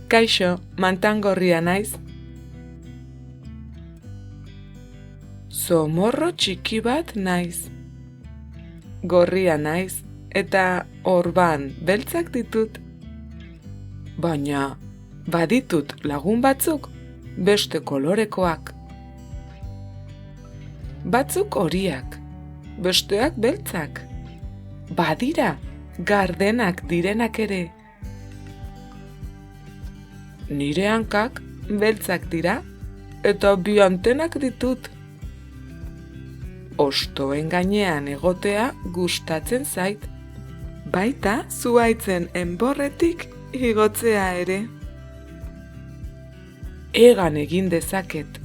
Kaixo, mantangorria naiz. Zomorro txiki bat naiz. Gorria naiz eta orban beltzak ditut. Baina baditut lagun batzuk beste kolorekoak. Batzuk horiak, besteak beltzak. Badira, gardenak direnak ere. Nire hankak beltzak dira eta bi antenak ditut. Hostoen gainean egotea gustatzen zait, baita zuhaitzen enborretik igotzea ere. Hegan egin dezaket.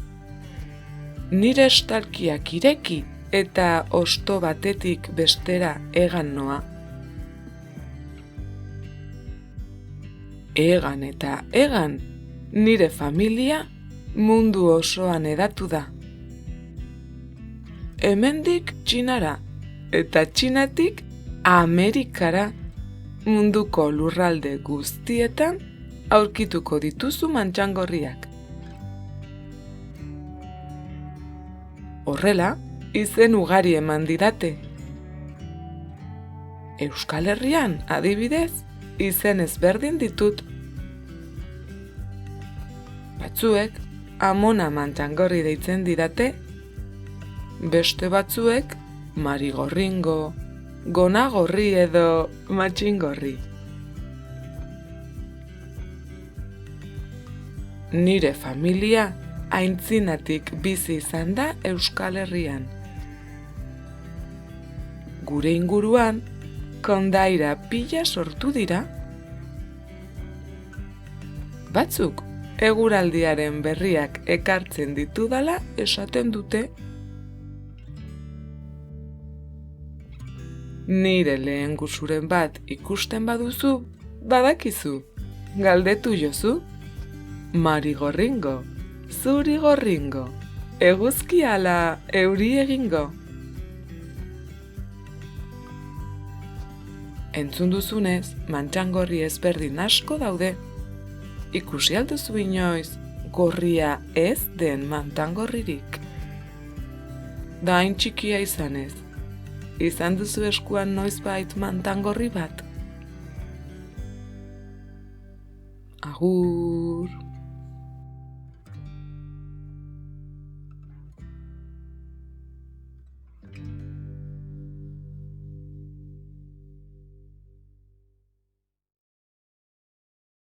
Nire estalkiak ireki eta hosto batetik bestera hegan noa. Hegan eta hegan, nire familia mundu osoan hedatu da. Hemendik Txinara eta Txinatik Amerikara, munduko lurralde guztietan aurkituko dituzu mantxangorriak. Horrela, izen ugari eman didate. Euskal Herrian, adibidez, izen ezberdin ditut. Batzuek Amona mantxangorri deitzen didate, beste batzuek Marigorringo, Gonagorri edo Matxingorri. Nire familia aintzinatik bizi izan da Euskal Herrian. Gure inguruan, kondaira pila sortu dira. Batzuk, eguraldiaren berriak ekartzen ditudala esaten dute. Nire lehen gusuren bat ikusten baduzu, badakizu, galdetu jozu. Marigorringo, zurigorringo, eguzki ala euri egingo. Entzun duzunez, mantxangorri ezberdin asko daude. Ikusi alduzu inoiz, gorria ez den mantangorririk. Da hain txikia izanez, izan duzu eskuan noizbait mantangorri bat? Agur!